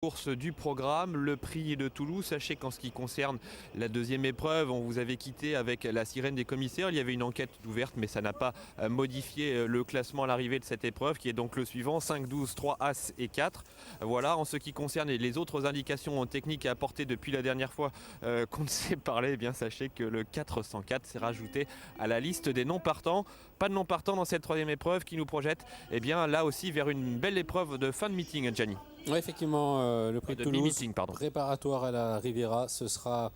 Course du programme, le prix de Toulouse. Sachez qu'en ce qui concerne la deuxième épreuve, on vous avait quitté avec la sirène des commissaires. Il y avait une enquête ouverte, mais ça n'a pas modifié le classement à l'arrivée de cette épreuve, qui est donc le suivant: 5, 12, 3, As et 4. Voilà, en ce qui concerne les autres indications techniques à apporter depuis la dernière fois qu'on ne s'est parlé, eh bien sachez que le 404 s'est rajouté à la liste des non-partants. Pas de non-partants dans cette troisième épreuve qui nous projette, eh bien là aussi, vers une belle épreuve de fin de meeting, Gianni. Oui, effectivement, le prix de Toulouse, préparatoire à la Riviera, ce sera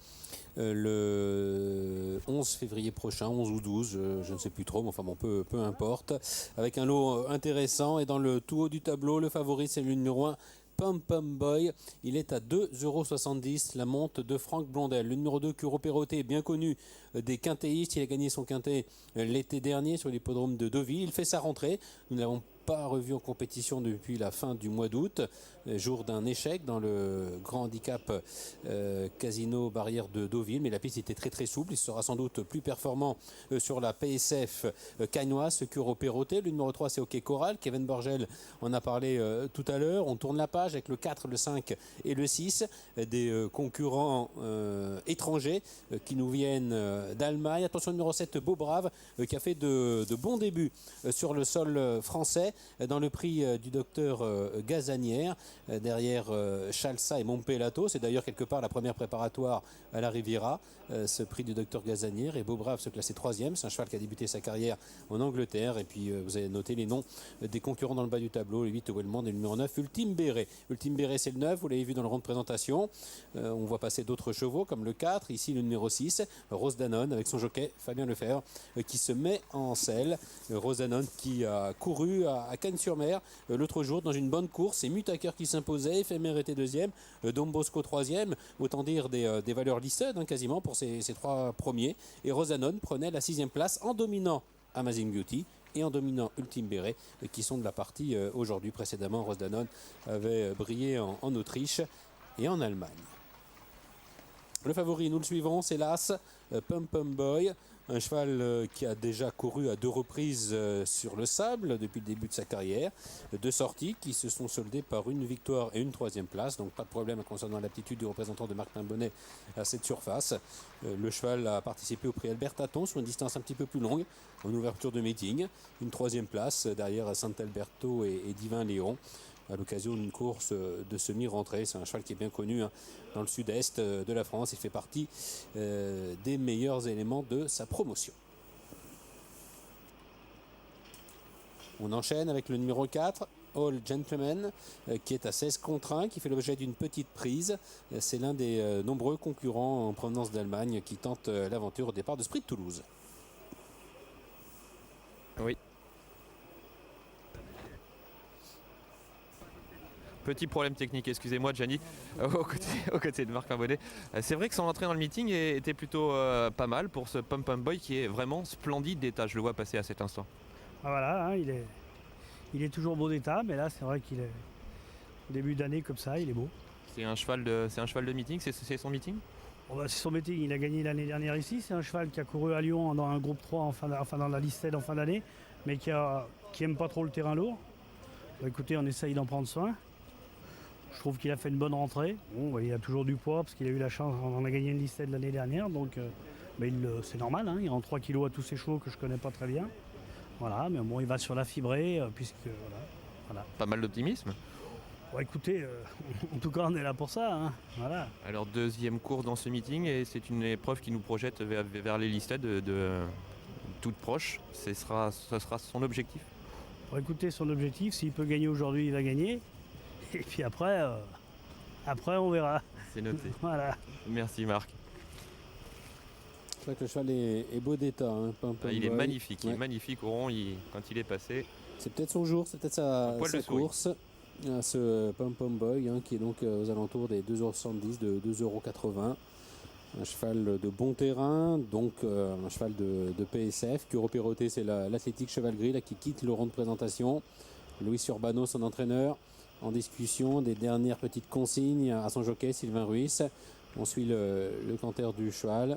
le 11 février prochain, 11 ou 12, je ne sais plus trop, mais enfin bon, peu importe, avec un lot intéressant. Et dans le tout haut du tableau, le favori, c'est le numéro 1, Pum Pum Boy. Il est à 2,70 €, la monte de Franck Blondel. Le numéro 2, Curo Perroté, bien connu des quintéistes. Il a gagné son quintet l'été dernier sur l'hippodrome de Deauville. Il fait sa rentrée. Nous n'avons pas revu en compétition depuis la fin du mois d'août, jour d'un échec dans le grand handicap Casino Barrière de Deauville, mais la piste était très souple. Il sera sans doute plus performant sur la PSF cagnoise, Curo Perroté. Le numéro 3, c'est OK Coral. Kevin Borgel en a parlé tout à l'heure. On tourne la page avec le 4, le 5 et le 6, des concurrents étrangers qui nous viennent d'Allemagne. Attention, le numéro 7, Beau Brave, qui a fait de bons débuts sur le sol français dans le prix du docteur Gazanière, derrière Chalsa et Montpelato. C'est d'ailleurs quelque part la première préparatoire à la Riviera, ce prix du docteur Gazanière. Et Beau Brave se classait 3e. C'est un cheval qui a débuté sa carrière en Angleterre. Et puis vous avez noté les noms des concurrents dans le bas du tableau: le 8, Wellmond, et le numéro 9, Ultime Béret. Ultime Béret, c'est le 9, vous l'avez vu dans le rond de présentation. On voit passer d'autres chevaux comme le 4, ici le numéro 6, Rose Danone, avec son jockey Fabien Lefebvre, qui se met en selle. Rose Danone qui a couru à Cannes-sur-Mer l'autre jour dans une bonne course. C'est Mutaker qui s'imposait, Éphémère était deuxième, Dom Bosco troisième, autant dire des valeurs listed quasiment pour ces trois premiers. Et Rose Danone prenait la 6e place en dominant Amazing Beauty et en dominant Ultime Béret, qui sont de la partie aujourd'hui. Précédemment, Rose Danone avait brillé en Autriche et en Allemagne. Le favori, nous le suivons, c'est l'As, Pum Pum Boy, un cheval qui a déjà couru à 2 reprises sur le sable depuis le début de sa carrière. 2 sorties qui se sont soldées par une victoire et une 3e place, donc pas de problème concernant l'aptitude du représentant de Marc Pimbonnet à cette surface. Le cheval a participé au prix Albert Taton sur une distance un petit peu plus longue, en ouverture de meeting. Une 3e place derrière Sant'Alberto et Divin Léon, à l'occasion d'une course de semi-rentrée. C'est un cheval qui est bien connu dans le sud-est de la France. Il fait partie des meilleurs éléments de sa promotion. On enchaîne avec le numéro 4, All Gentleman, qui est à 16 contre 1, qui fait l'objet d'une petite prise. C'est l'un des nombreux concurrents en provenance d'Allemagne qui tentent l'aventure au départ de Sprint Toulouse. Oui. Petit problème technique, excusez-moi Gianni, aux côtés de Marc Pimbonnet. C'est vrai que son entrée dans le meeting était plutôt pas mal pour ce Pum Pum Boy qui est vraiment splendide d'état. Je le vois passer à cet instant. Ah voilà, hein, il est toujours beau d'état, mais là c'est vrai qu'il est au début d'année comme ça, il est beau. C'est un cheval de meeting, c'est son meeting? Bon, bah, c'est son meeting, il a gagné l'année dernière ici. C'est un cheval qui a couru à Lyon dans un groupe 3 dans la listed en fin d'année, mais qui aime pas trop le terrain lourd. Bah, écoutez, on essaye d'en prendre soin. Je trouve qu'il a fait une bonne rentrée. Bon, bah, il a toujours du poids parce qu'il a eu la chance, on a gagné une listed l'année dernière, donc c'est normal, hein, il rend 3 kilos à tous ses chevaux que je connais pas très bien. Voilà, mais bon, il va sur la fibrée, puisque voilà. Pas mal d'optimisme. Bon, écoutez, en tout cas, on est là pour ça, hein, voilà. Alors, deuxième course dans ce meeting, et c'est une épreuve qui nous projette vers les listed de toute proche. Ce sera son objectif. Bon, écoutez, son objectif, s'il peut gagner aujourd'hui, il va gagner. Et puis après, on verra. C'est noté. Voilà. Merci Marc. C'est vrai que le cheval est beau d'état. Hein, il est magnifique, ouais. Il est magnifique au rond quand il est passé. C'est peut-être son jour, c'est peut-être sa course. Ce Pum Pum Boy, hein, qui est donc aux alentours des 2,70 €, de 2,80 €. Un cheval de bon terrain, donc un cheval de PSF. Curo Perroté, c'est l'athlétique cheval gris là, qui quitte le rond de présentation. Luis Urbano, son entraîneur, en discussion des dernières petites consignes à son jockey Sylvain Ruiz. On suit le canter du cheval.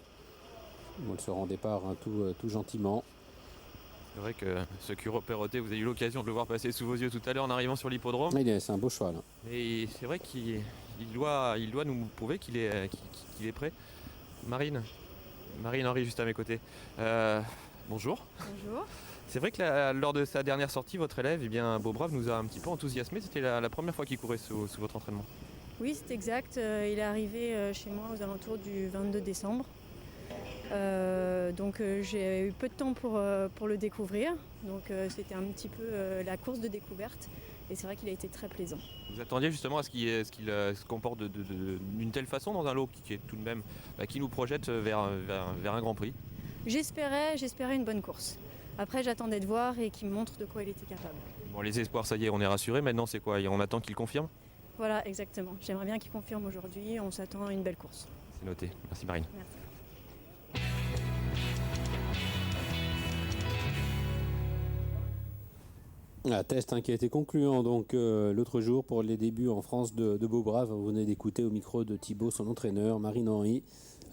On le sera en départ, hein, tout gentiment. C'est vrai que ce Curo Perrotet, vous avez eu l'occasion de le voir passer sous vos yeux tout à l'heure en arrivant sur l'hippodrome. C'est un beau cheval. Et c'est vrai qu'il doit nous prouver qu'il est prêt. Marine Henry juste à mes côtés. Bonjour. Bonjour. C'est vrai que lors de sa dernière sortie, votre élève, Beaubrave, nous a un petit peu enthousiasmé. C'était la première fois qu'il courait sous votre entraînement. Oui, c'est exact. Il est arrivé chez moi aux alentours du 22 décembre. Donc j'ai eu peu de temps pour le découvrir. Donc c'était un petit peu la course de découverte. Et c'est vrai qu'il a été très plaisant. Vous attendiez justement à ce qu'il se comporte d'une telle façon dans un lot qui est tout de même qui nous projette vers un Grand Prix. J'espérais une bonne course. Après, j'attendais de voir et qu'il me montre de quoi il était capable. Bon, les espoirs, ça y est, on est rassuré. Maintenant, c'est quoi? On attend qu'il confirme? Voilà, exactement. J'aimerais bien qu'il confirme aujourd'hui. On s'attend à une belle course. C'est noté. Merci Marine. Merci. Un test qui a été concluant donc l'autre jour pour les débuts en France de Beaubrave. Vous venez d'écouter au micro de Thibaut, son entraîneur, Marine Henry.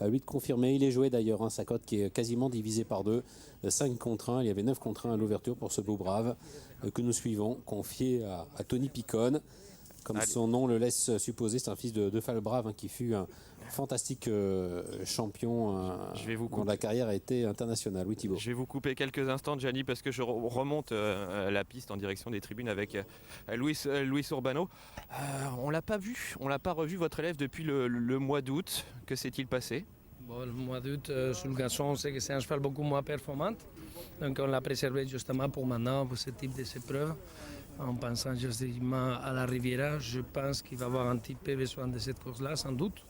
À lui de confirmer, il est joué d'ailleurs, sa cote qui est quasiment divisée par 2, 5 contre 1, il y avait 9 contre 1 à l'ouverture pour ce Beaubrave que nous suivons, confié à Tony Picone. Comme son nom le laisse supposer, c'est un fils de Falbrave qui fut un fantastique champion dont la carrière a été internationale. Oui, Thibaut. Je vais vous couper quelques instants, Gianni, parce que je remonte la piste en direction des tribunes avec Luis Urbano. On l'a pas vu, on l'a pas revu votre élève depuis le mois d'août. Que s'est-il passé? Bon, le mois d'août, sur le garçon, c'est que c'est un cheval beaucoup moins performant. Donc on l'a préservé justement pour maintenant, pour ce type d'épreuve. En pensant justement à la Riviera, je pense qu'il va avoir un petit peu besoin de cette course-là, sans doute.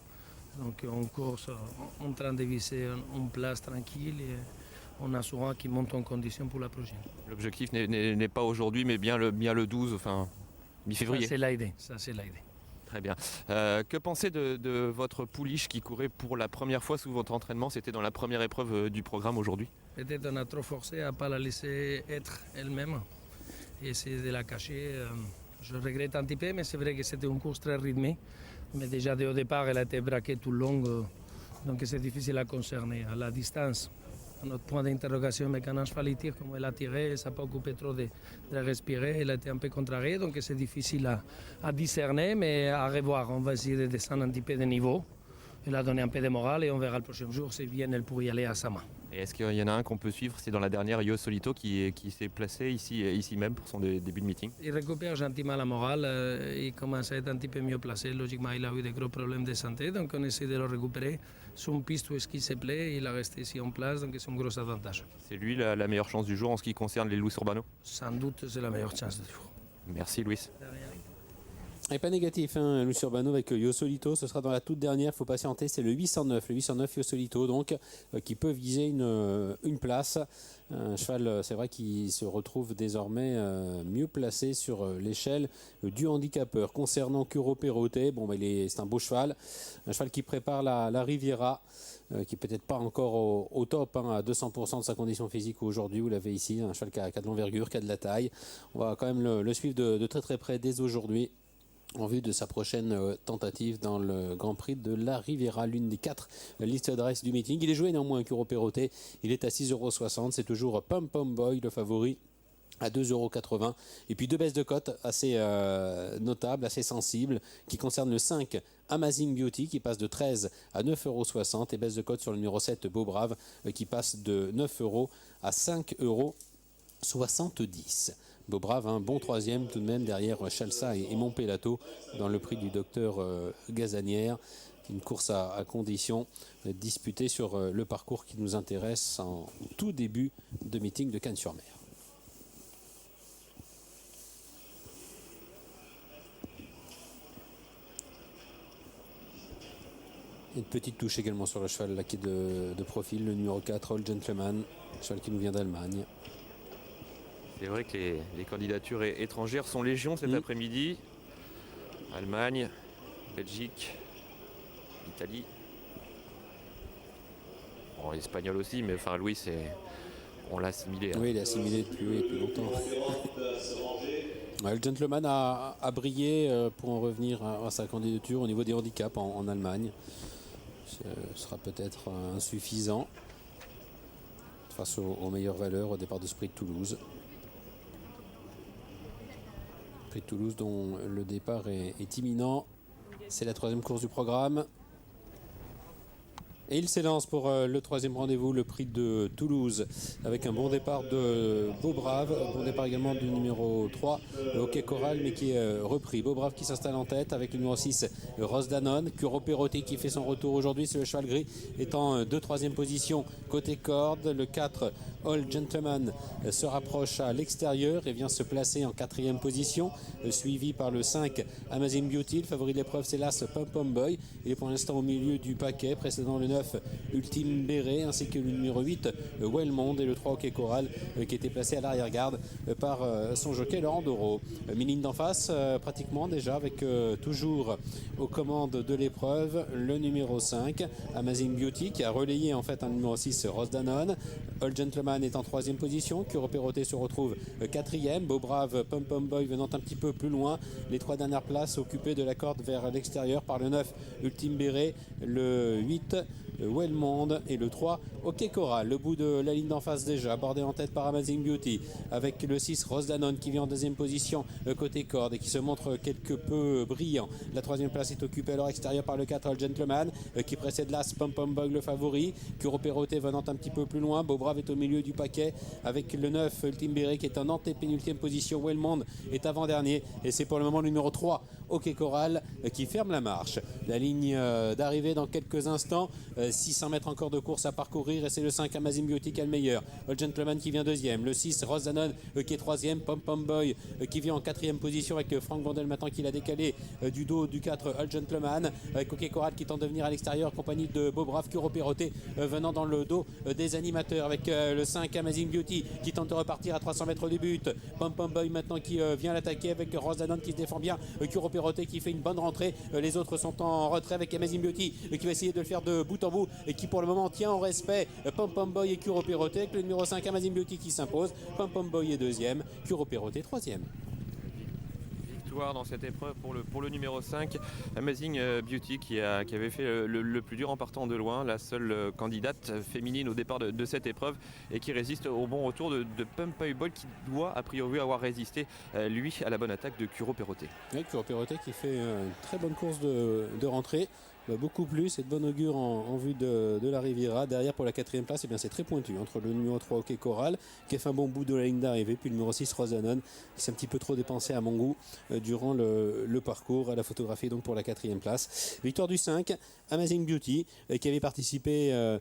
Donc on course en train de viser une place tranquille et en assurant qu'il monte en condition pour la prochaine. L'objectif n'est pas aujourd'hui, mais bien le 12, enfin mi-février. Ça, c'est l'idée. Très bien. Que pensez de votre pouliche qui courait pour la première fois sous votre entraînement? C'était dans la première épreuve du programme aujourd'hui. Peut-être on a trop forcé à ne pas la laisser être elle-même et essayer de la cacher. Je regrette un petit peu, mais c'est vrai que c'était une course très rythmée. Mais déjà dès au départ, elle a été braquée tout le long, donc c'est difficile à concerner. À la distance, notre point d'interrogation, mais quand un cheval il tire, comme elle a tiré, ça n'a pas occupé trop de respirer, elle a été un peu contrariée, donc c'est difficile à discerner, mais à revoir. On va essayer de descendre un petit peu de niveau, et la donner un peu de morale, et on verra le prochain jour si bien elle pourrait y aller à sa main. Et est-ce qu'il y en a un qu'on peut suivre? C'est dans la dernière, Yo Solito, qui s'est placé ici même pour son début de meeting. Il récupère gentiment la morale, il commence à être un petit peu mieux placé. Logiquement, il a eu des gros problèmes de santé, donc on essaie de le récupérer. Sur une piste où est-ce qu'il se plaît, il a resté ici en place, donc c'est un gros avantage. C'est lui la meilleure chance du jour en ce qui concerne les Luis Urbano? Sans doute, c'est la meilleure chance du jour. Merci Luis. Et pas négatif, Luis Urbano avec Yo Solito, ce sera dans la toute dernière, il faut patienter, c'est le 809 Yo Solito, donc qui peut viser une place. Un cheval, c'est vrai, qui se retrouve désormais mieux placé sur l'échelle du handicapeur. Concernant Curo Perrotet, c'est un beau cheval, un cheval qui prépare la Riviera, qui n'est peut-être pas encore au top, à 200% de sa condition physique aujourd'hui. Vous l'avez ici, un cheval qui a de l'envergure, qui a de la taille. On va quand même le suivre de très très près dès aujourd'hui, en vue de sa prochaine tentative dans le Grand Prix de la Riviera, l'une des 4 listes d'adresse du meeting. Il est joué néanmoins Curo Perrotet, il est à 6,60 €, c'est toujours Pom Pom Boy le favori à 2,80 €. Et puis deux baisses de cote assez notables, assez sensibles, qui concernent le 5 Amazing Beauty qui passe de 13 à 9,60 € et baisse de cote sur le numéro 7 Beaubrave qui passe de 9 € à 5,70 €. Beaubrave, un bon troisième tout de même derrière Chalsa et Montpelato dans le prix du docteur Gazanière. Une course à condition disputée sur le parcours qui nous intéresse en tout début de meeting de Cannes-sur-Mer. Une petite touche également sur le cheval là, qui est de profil, le numéro 4, Old Gentleman, cheval qui nous vient d'Allemagne. C'est vrai que les candidatures étrangères sont légion cet après-midi. Allemagne, Belgique, Italie. Bon, espagnol aussi, mais enfin Louis, on l'a assimilé. Oui, il est assimilé depuis longtemps. Le gentleman a brillé pour en revenir à sa candidature au niveau des handicaps en Allemagne. Ce sera peut-être insuffisant. face aux meilleures valeurs au départ de ce prix de Toulouse. Prix de Toulouse dont le départ est imminent. C'est la 3e course du programme. Et il s'élance pour le 3e rendez-vous, le prix de Toulouse, avec un bon départ de Beau Brave, bon départ également du numéro 3, le Hockey Coral, mais qui est repris. Beau Brave qui s'installe en tête avec le numéro 6, Rose Danone. Curo Perotti qui fait son retour aujourd'hui, c'est le cheval gris, étant de 3e position côté corde. Le 4, All Gentleman, se rapproche à l'extérieur et vient se placer en 4e position, suivi par le 5, Amazing Beauty. Le favori de l'épreuve, c'est l'As Pom Pom Boy. Il est pour l'instant au milieu du paquet, précédant le 9, Ultime Béré, ainsi que le numéro 8, Wellmond, et le 3, Hockey Coral, qui était placé à l'arrière-garde par son jockey Laurent Doro. Mine d'en face, pratiquement déjà, avec toujours aux commandes de l'épreuve le numéro 5, Amazing Beauty, qui a relayé en fait un numéro 6, Rose Danone. All Gentleman est en 3e position. Curo Perotti se retrouve 4e. Beau Brave, Pom Pom Boy venant un petit peu plus loin. Les 3 dernières places occupées de la corde vers l'extérieur par le 9, Ultime Béré, le 8, Wellmond, et le 3, Hockey Coral. Le bout de la ligne d'en face déjà, abordé en tête par Amazing Beauty, avec le 6, Rose Danone, qui vient en 2e position côté corde et qui se montre quelque peu brillant. La 3e place est occupée à leur extérieur par le 4, All Gentleman, qui précède l'As Pom Pom Boy, le favori. Curo Perotti venant un petit peu plus loin. Beau Brave est au milieu du paquet avec le 9, Ultime Béré, qui est en antépénultième position. Wellmond est avant-dernier et c'est pour le moment le numéro 3, Hockey Coral, qui ferme la marche. La ligne d'arrivée dans quelques instants, 600 mètres encore de course à parcourir, et c'est le 5, Amazing Beauty qui est le meilleur. All Gentleman qui vient 2e, le 6, Rose Danone qui est 3e, Pom Pom Boy qui vient en 4e position avec Franck Bandel maintenant qui l'a décalé du dos du 4, All Gentleman, avec Hockey Coral qui tente de venir à l'extérieur, compagnie de Beau Brave. Curo Perotti venant dans le dos des animateurs avec le 5, Amazing Beauty qui tente de repartir à 300 mètres du but. Pom Pom Boy maintenant qui vient l'attaquer avec Rose Danone qui se défend bien. Curo Perotti qui fait une bonne rentrée. Les autres sont en retrait avec Amazing Beauty qui va essayer de le faire de bout en bout et qui pour le moment tient en respect Pom Pom Boy et Curo Perotti, avec le numéro 5, Amazing Beauty qui s'impose. Pom Pom Boy est 2e, Curo Perotti 3e. Dans cette épreuve pour le numéro 5, Amazing Beauty, qui avait fait le plus dur en partant de loin, la seule candidate féminine au départ de cette épreuve, et qui résiste au bon retour de Pom Pom Boy, qui doit a priori avoir résisté lui à la bonne attaque de Curo Perotti. Oui, Curo Perotti qui fait une très bonne course de rentrée. Beaucoup plus et de bon augure en vue de la Riviera. Derrière pour la 4e place, c'est très pointu entre le numéro 3, Hockey Coral, qui a fait un bon bout de la ligne d'arrivée, puis le numéro 6, Rose Danone, qui s'est un petit peu trop dépensé à mon goût durant le parcours, à la photographie donc pour la 4e place. Victoire du 5, Amazing Beauty, qui avait participé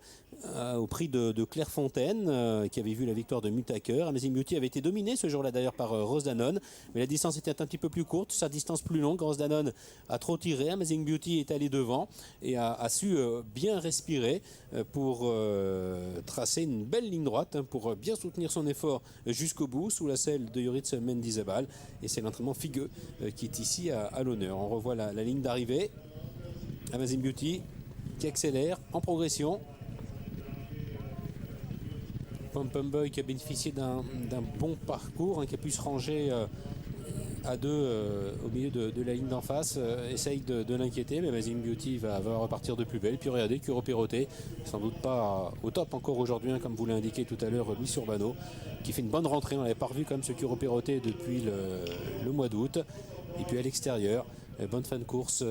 au prix de Clairefontaine, qui avait vu la victoire de Mutaker. Amazing Beauty avait été dominé ce jour-là d'ailleurs par Rose Danone, mais la distance était un petit peu plus courte, sa distance plus longue. Rose Danone a trop tiré, Amazing Beauty est allé devant et a su bien respirer pour tracer une belle ligne droite, pour bien soutenir son effort jusqu'au bout sous la selle de Yoritz Mendizabal, et c'est l'entraînement figueux qui est ici à l'honneur. On revoit la ligne d'arrivée, Amazing Beauty qui accélère en progression. Pom Pom Boy qui a bénéficié d'un bon parcours, qui a pu se ranger à 2 au milieu de la ligne d'en face, essaye de l'inquiéter, mais Amazing Beauty va repartir de plus belle. Puis regardez, Curo Perotti, sans doute pas au top encore aujourd'hui, comme vous l'a indiqué tout à l'heure Louis Urbano, qui fait une bonne rentrée. On n'avait pas revu comme ce Curo Perotti depuis le mois d'août. Et puis à l'extérieur, bonne fin de course